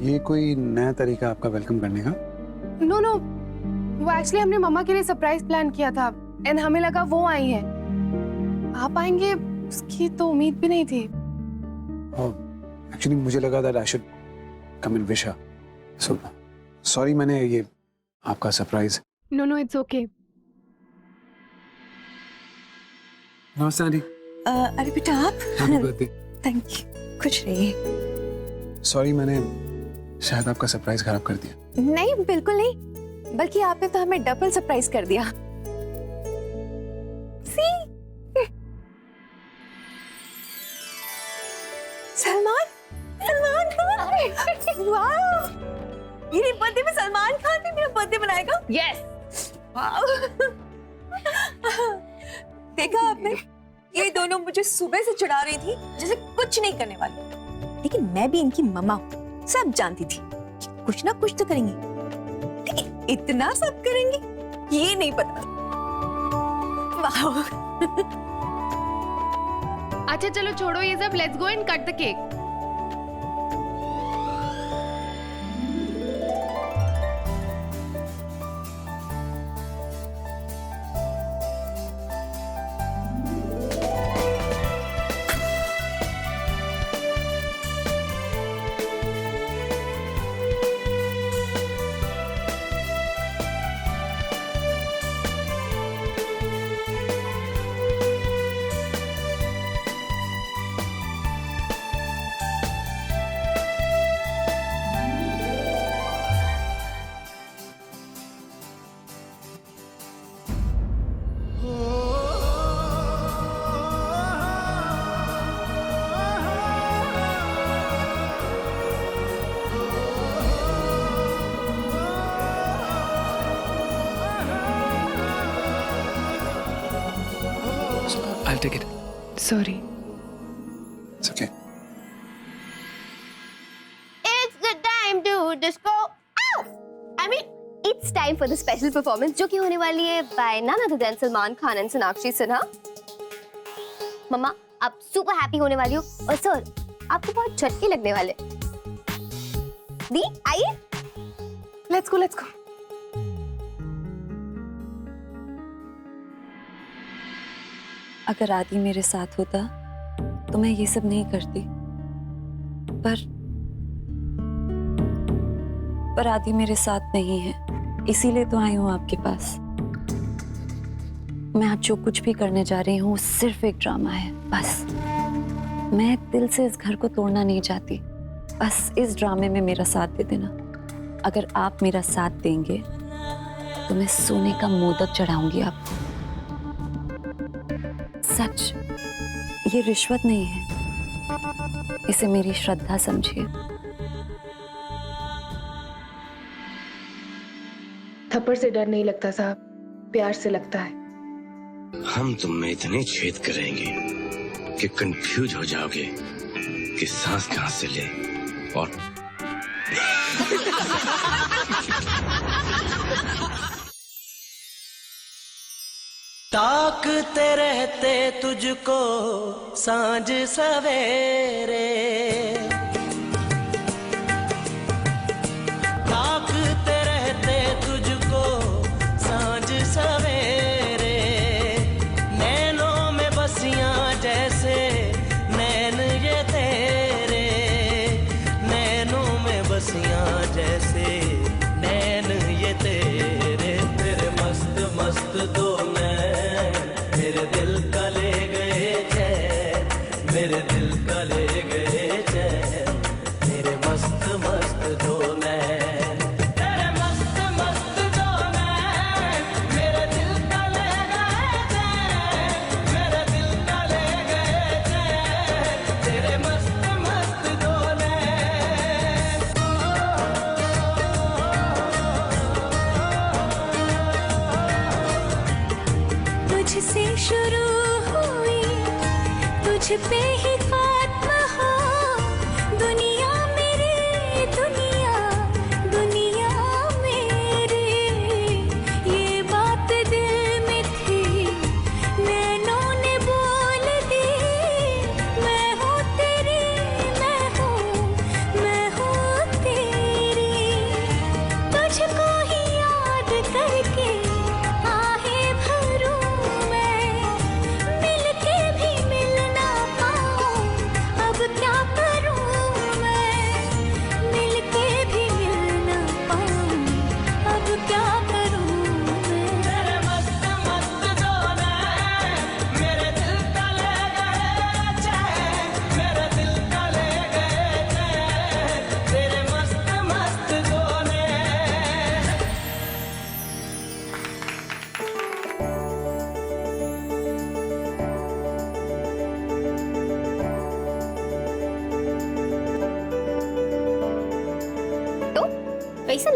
ये कोई नया तरीका आपका वेलकम करने का? नो नो, वो एक्चुअली हमने मम्मा के लिए सरप्राइज प्लान किया था एंड हमें लगा वो आई हैं। आप आएंगे उसकी तो उम्मीद भी नहीं थी। एक्चुअली मुझे लगा that I should come and wish her. So sorry मैंने ये आपका surprise. No no, it's okay. नमस्ते आंटी। अरे बेटा आप? Happy birthday. थैंक यू, खुश रहिए। सॉरी मैंने शायद आपका सरप्राइज खराब कर दिया। नहीं बिल्कुल नहीं, बल्कि आपने तो हमें डबल सरप्राइज कर दिया। सी सलमान, सलमान खान, वाह! मेरी बर्थडे में सलमान खान भी मेरा बर्थडे मनाएगा। यस। वाह! देखा आपने, ये दोनों मुझे सुबह से चिढ़ा रही थी जैसे कुछ नहीं करने वाली, लेकिन मैं भी इनकी मम्मा हूँ, सब जानती थी कि कुछ ना कुछ तो करेंगी, लेकिन इतना सब करेंगी ये नहीं पता। वाह! अच्छा चलो छोड़ो ये सब, let's go and cut the cake. I'll take it. Sorry. It's okay. It's the time to disco. Ow! I mean, it's time for the special performance जो कि होने वाली है by none other than Salman Khan and Sonakshi Sinha. मम्मा, आप super happy होने वाली हो और सर, आपको बहुत झटके लगने वाले। दी, आइए। Let's go, let's go. अगर आदि मेरे साथ होता तो मैं ये सब नहीं करती, पर आदि मेरे साथ नहीं है, इसीलिए तो आई हूँ आपके पास। मैं आज जो कुछ भी करने जा रही हूँ सिर्फ एक ड्रामा है, बस। मैं दिल से इस घर को तोड़ना नहीं चाहती, बस इस ड्रामे में मेरा साथ दे देना। अगर आप मेरा साथ देंगे तो मैं सोने का मोदक चढ़ाऊंगी आपको। सच, ये रिश्वत नहीं है, इसे मेरी श्रद्धा समझिए। थप्पड़ से डर नहीं लगता साहब, प्यार से लगता है। हम तुम में इतने छेद करेंगे कि कंफ्यूज हो जाओगे कि सांस कहां से ले और ताकते रहते तुझको सांझ सवेरे, ताकते रहते तुझको सांझ सवेरे, नैनों में बसियां जैसे नैन ये तेरे, नैनों में बसियां जैसे नैन ये तेरे, तेरे मस्त मस्त दो मेरे दिल का ले गए चैन, मेरे दिल का ले गए चैन।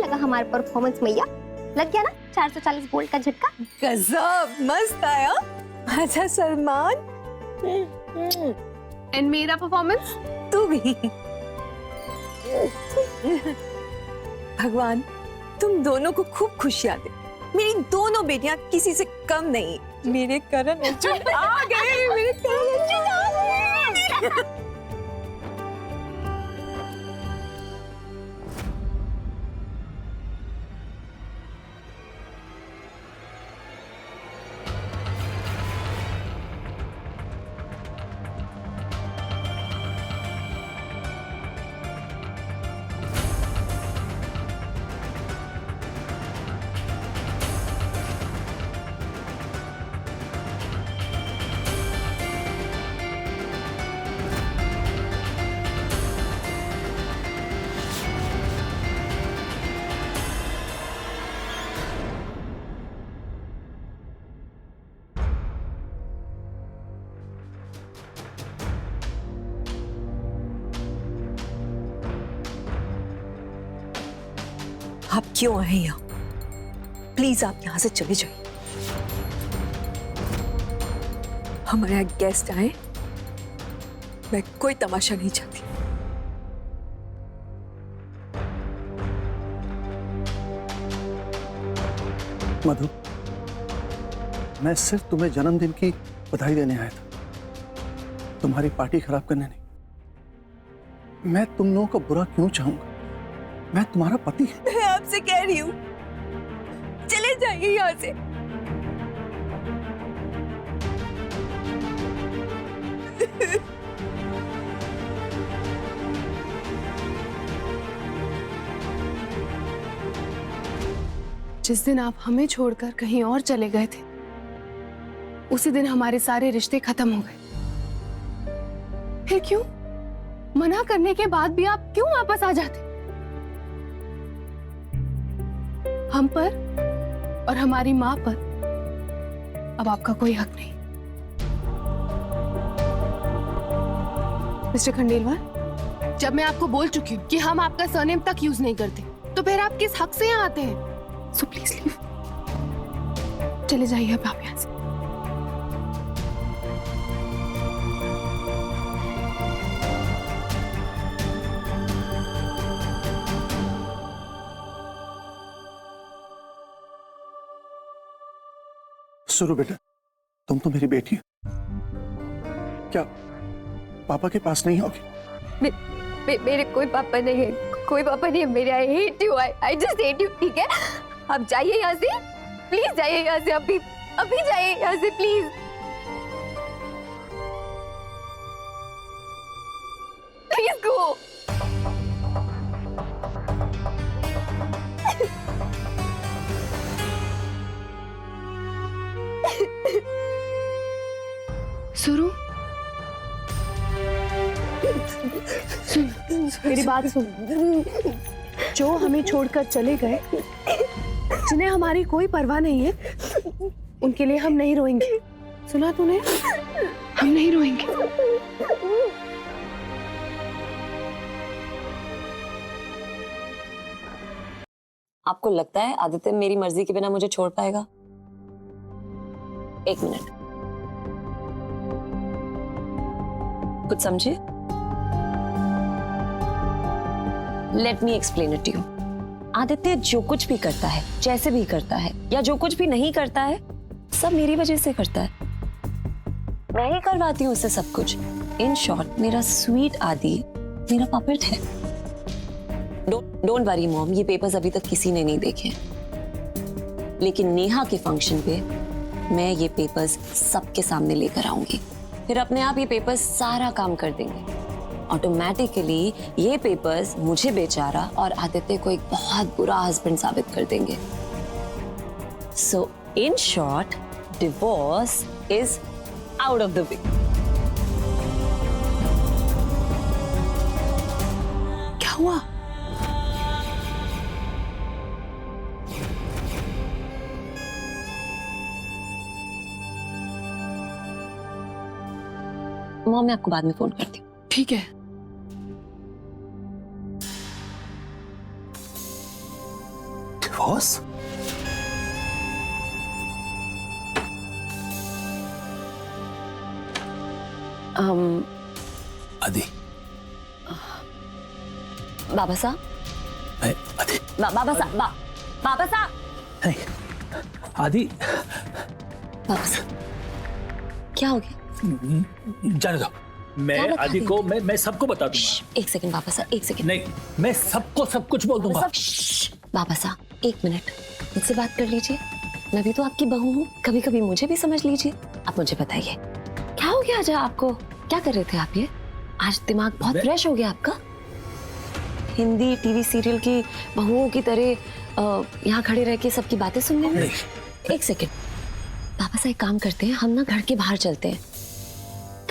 लगा हमारा परफॉर्मेंस मैया? लग गया ना 440 वोल्ट का झटका? गजब, मस्त आया। अच्छा सलमान, एंड मेरा परफॉर्मेंस? तू भी। भगवान तुम दोनों को खूब खुशियां दे। मेरी दोनों बेटियां किसी से कम नहीं। मेरे करण अर्जुन आ गए, मेरे करण अर्जुन आ गए। आप क्यों आए यहाँ? प्लीज आप यहाँ से चले जाइए। हमारे यहाँ गेस्ट आए, मैं कोई तमाशा नहीं चाहती। मधु, मैं सिर्फ तुम्हें जन्मदिन की बधाई देने आया था, तुम्हारी पार्टी खराब करने नहीं। मैं तुम लोगों को बुरा क्यों चाहूंगा? मैं तुम्हारा पति हूं। मैं आपसे कह रही हूँ, चले जाइए यहाँ से। जिस दिन आप हमें छोड़कर कहीं और चले गए थे, उसी दिन हमारे सारे रिश्ते खत्म हो गए। फिर क्यों? मना करने के बाद भी आप क्यों वापस आ जाते? हम पर और हमारी माँ पर अब आपका कोई हक नहीं। मिस्टर खंडेलवाल, जब मैं आपको बोल चुकी हूँ कि हम आपका सरनेम तक यूज नहीं करते, तो फिर आप किस हक से यहाँ आते हैं? So please leave. चले जाइए अब आप यहाँ से। सुरु बेटा, तुम तो मेरी बेटी हो, क्या पापा के पास नहीं होगी? मेरे कोई पापा नहीं है, कोई पापा नहीं है मेरे। I hate you, I just hate you. ठीक है, आप जाइए यहाँ से, प्लीज जाइए यहाँ से, अभी अभी जाइए यहाँ से प्लीज। Please go. सुरु, मेरी बात सुन। जो हमें छोड़कर चले गए, जिन्हें हमारी कोई परवाह नहीं है, उनके लिए हम नहीं रोएंगे। सुना तूने? हम नहीं रोएंगे। आपको लगता है आदित्य मेरी मर्जी के बिना मुझे छोड़ पाएगा? एक मिनट, कुछ समझे? Let me explain it to you. Aditya जो कुछ भी करता है, जैसे भी करता है, या जो कुछ भी नहीं करता है, सब मेरी वजह से करता है। मैं ही करवाती हूँ उससे सब कुछ। इन शॉर्ट, मेरा स्वीट आदि मेरा पपेट है। डोंट वरी मॉम, ये पेपर्स अभी तक किसी ने नहीं देखे, लेकिन नेहा के फंक्शन पे मैं ये पेपर्स सबके सामने लेकर आऊंगी। फिर अपने आप ये पेपर्स सारा काम कर देंगे। ऑटोमेटिकली ये पेपर्स मुझे बेचारा और आदित्य को एक बहुत बुरा हस्बैंड साबित कर देंगे। So in short, divorce is out of the way. क्या हुआ? मॉम, मैं आपको बाद में फोन करती हूँ। ठीक है। डिवोर्स? आदि, बाबा साहब, नहीं आदि, बाबा साहब, बाबा साहब, नहीं आदि, बाबा साहब, क्या हो गया? जाने दो। मैं क्या बता आदि रहे को मैं सबको बता दूंगा। एक सेकंड बाबा साहब, एक सेकंड। नहीं, मैं सबको सब कुछ बोल दूंगा। बाबा साहब, एक मिनट मुझसे बात कर लीजिए। मैं भी तो आपकी बहू हूँ, कभी कभी मुझे भी समझ लीजिए। आप मुझे बताइए क्या हो गया आज आपको? क्या कर रहे थे आप ये? आज दिमाग बहुत फ्रेश हो गया आपका? हिंदी टीवी सीरियल की बहुओं की तरह यहाँ खड़े रह के सबकी बातें सुनने में? एक सेकंड पापा साहब, एक काम करते हैं, हम ना घर के बाहर चलते हैं,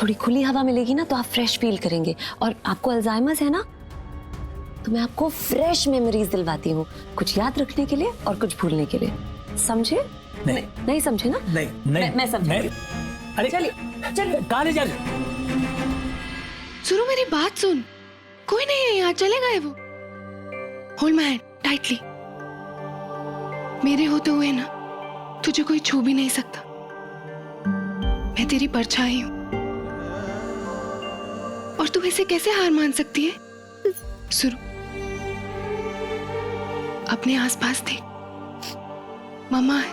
थोड़ी खुली हवा मिलेगी ना तो आप फ्रेश फील करेंगे। और आपको अल्जाइमर्स है ना, तो मैं आपको फ्रेश मेमोरीज दिलवाती हूँ, कुछ याद रखने के लिए और कुछ भूलने के लिए। समझे? नहीं समझे ना? नहीं मैं समझे। अरे चलिए चलिए, कहाँ ले जा रहे? सुनो मेरी बात सुन, कोई नहीं है यहाँ, चले गए वो। Hold my hand tightly. मेरे होते हुए ना तुझे कोई छू भी नहीं सकता। मैं तेरी परछाई हूँ और तू इसे कैसे हार मान सकती है? सुनो, अपने आसपास देख, मम्मा है,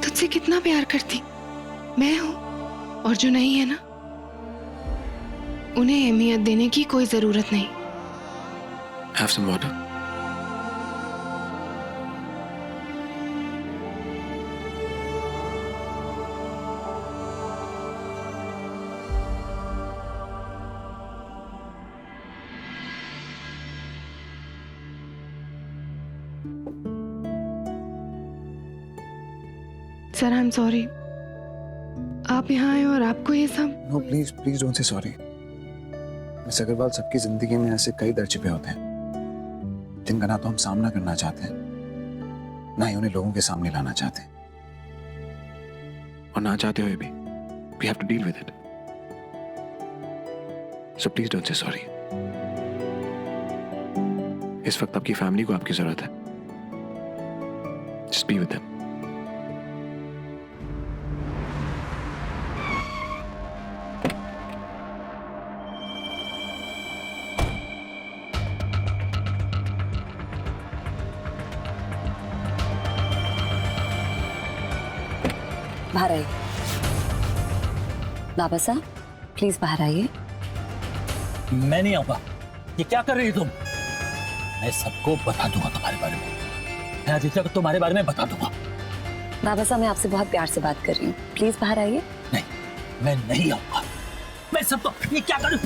तुझसे कितना प्यार करती। मैं हूं, और जो नहीं है ना, उन्हें अहमियत देने की कोई जरूरत नहीं। Have some water. Sir I am sorry, आप यहाँ आए और आपको ये सब। No please please don't say sorry. Miss Agarwal, सबकी जिंदगी में ऐसे कई दर्द छिपे होते हैं जिनका ना तो हम सामना करना चाहते हैं, ना ही उन्हें लोगों के सामने लाना चाहते हैं। और ना चाहते हुए भी we have to deal with it. So please don't say sorry. इस वक्त आपकी फैमिली को आपकी जरूरत है। Just be with them. बाहर आइए। बाबा साहब प्लीज बाहर आइए। मैं नहीं आऊंगा। ये क्या कर रही तुम? मैं सबको बता दूंगा तुम्हारे बारे में। मैं आदित्य को तुम्हारे बारे में बता दूंगा। बाबा साहब मैं आपसे बहुत प्यार से बात कर रही हूँ, प्लीज बाहर आइए। नहीं, मैं नहीं आऊंगा। मैं सबको ये क्या करूं?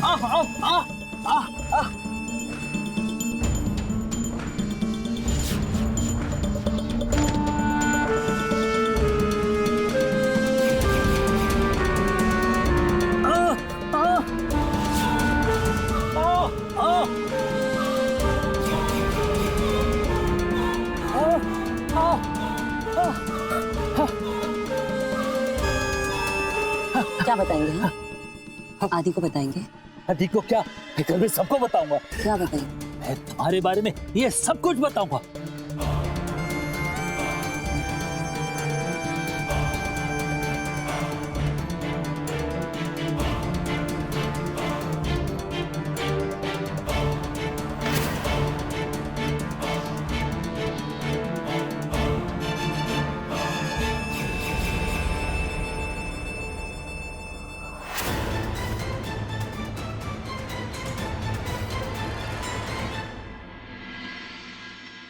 क्या बताएंगे? हाँ आदि को बताएंगे? आदि को क्या? मैं घर में सबको बताऊंगा। क्या बताएंगे? मैं तुम्हारे बारे में ये सब कुछ बताऊंगा।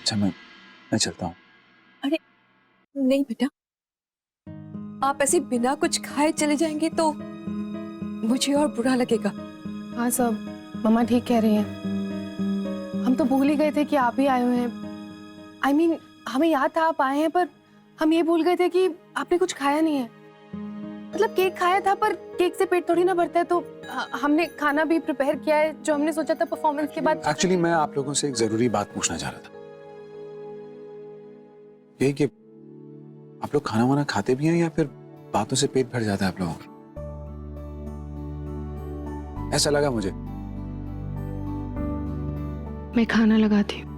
अच्छा मैं चलता हूँ। अरे नहीं बेटा, आप ऐसे बिना कुछ खाए चले जाएंगे तो मुझे और बुरा लगेगा। हाँ सब मम्मा ठीक कह रही हैं। हम तो भूल ही गए थे कि आप ही आए हुए हैं। I mean, हमें याद था आप आए हैं, पर हम ये भूल गए थे कि आपने कुछ खाया नहीं है। मतलब केक खाया था, पर केक से पेट थोड़ी ना भरता है, तो हमने खाना भी प्रिपेयर किया है जो हमने सोचा था परफॉर्मेंस के बाद। एक्चुअली मैं आप लोगों से एक जरूरी बात पूछना चाह रहा था। यही कि आप लोग खाना वाना खाते भी हैं या फिर बातों से पेट भर जाता है आप लोगों का? ऐसा लगा मुझे। मैं खाना लगाती हूँ।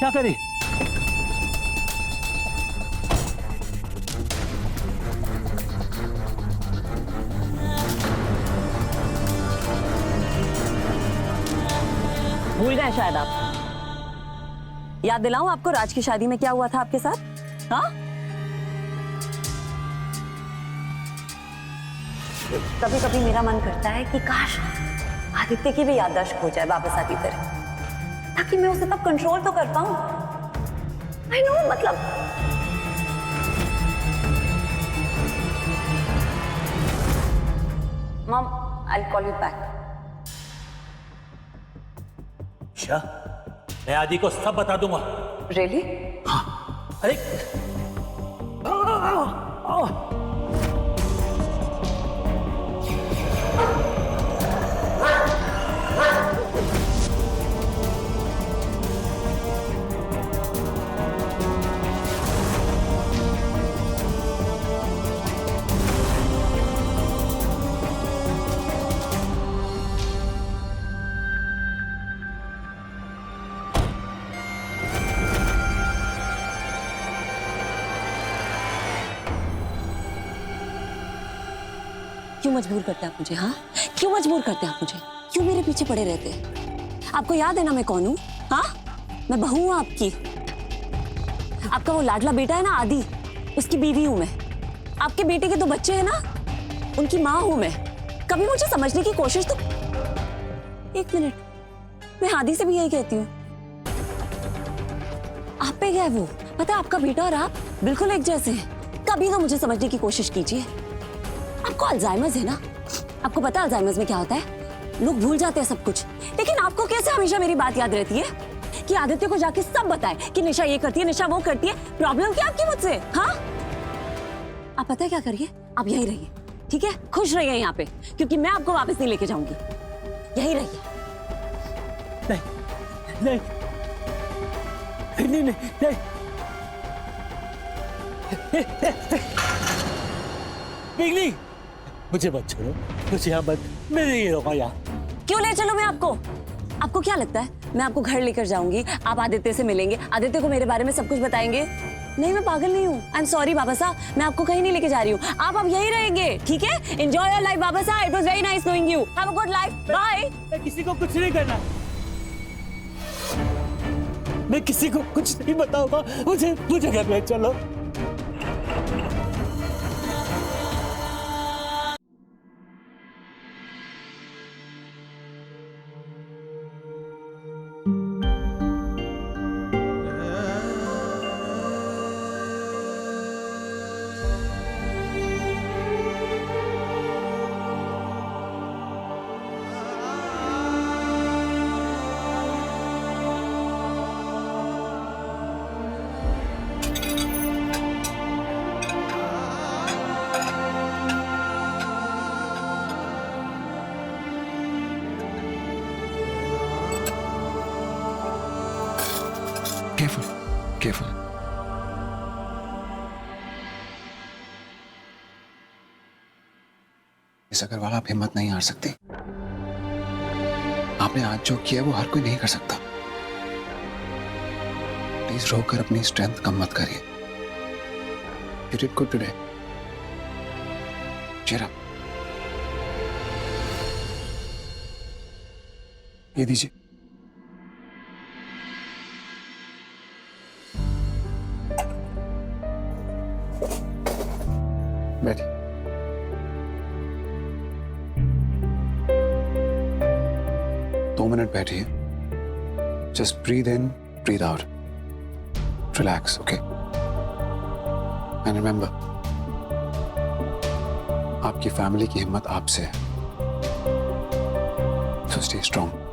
क्या करी? भूल गए शायद आप। याद दिलाऊं आपको राज की शादी में क्या हुआ था आपके साथ? हाँ? कभी कभी मेरा मन करता है कि काश आदित्य की भी याददाश्त खो जाए वापस आती तरह, ताकि मैं उसे तब कंट्रोल तो कर पाऊं। आई नो, मतलब mom, I will call you back. Isha, मैं आदि को सब बता दूंगा। रियली? अरे क्यों मजबूर करते हैं आप मुझे? हाँ, क्यों मजबूर करते हैं आप मुझे? क्यों मेरे पीछे पड़े रहते हैं? आपको याद है ना मैं कौन हूँ? हाँ, मैं बहू हूँ आपकी। आपका वो लाडला बेटा है ना आदि, उसकी बीवी हूँ मैं। आपके बेटे के 2 बच्चे हैं ना, उनकी माँ हूँ मैं। कभी मुझे समझने की कोशिश तो। 1 मिनट, मैं आदि से भी यही कहती हूँ। आप पे गया है वो, पता है आपका बेटा और आप बिल्कुल एक जैसे हैं। कभी तो मुझे समझने की कोशिश कीजिए। आपको अल्जाइमर्स है ना? आपको पता है अल्जाइमर्स में क्या होता है? लोग भूल जाते हैं सब कुछ, लेकिन आपको कैसे हमेशा मेरी बात याद रहती है कि आदित्य को जाके सब बताए कि निशा ये करती है, निशा वो करती है। प्रॉब्लम क्या आपकी मुझसे? हाँ, आप पता है क्या करिए, आप यहीं रहिए, ठीक है? खुश रहिए यहाँ पे, क्योंकि मैं आपको वापस नहीं लेके जाऊंगी। यहीं रहिए। नहीं नहीं नहीं नहीं नहीं पिघली, मुझे मत छोड़ो, मुझे यहाँ मत, मैं नहीं रहूंगा यहाँ। क्यों ले चलो मैं आपको? आपको क्या लगता है मैं आपको घर लेकर जाऊंगी, आप आदित्य से मिलेंगे, आदित्य को मेरे बारे में सब कुछ बताएंगे? नहीं, मैं पागल नहीं हूँ। आई एम सॉरी बाबा साहब, मैं आपको कहीं नहीं लेके जा रही हूँ। आप अब यहीं रहेंगे, ठीक है? Enjoy your life Baba Saheb, it was very nice knowing you. Have a good life, bye. मैं किसी को कुछ नहीं करना, मैं किसी को कुछ नहीं बताऊंगा। मुझे घर ले चलो। Careful, careful. इस अग्रवाल, आप हिम्मत नहीं हार सकती। आपने आज जो किया वो हर कोई नहीं कर सकता। प्लीज रोकर अपनी स्ट्रेंथ कम मत करिए। You did good today. Cheer up. ये दीजिए। बैठिए। दो मिनट बैठिए। Just breathe in, breathe out, relax, okay? And remember, आपकी फैमिली की हिम्मत आपसे है, so stay strong.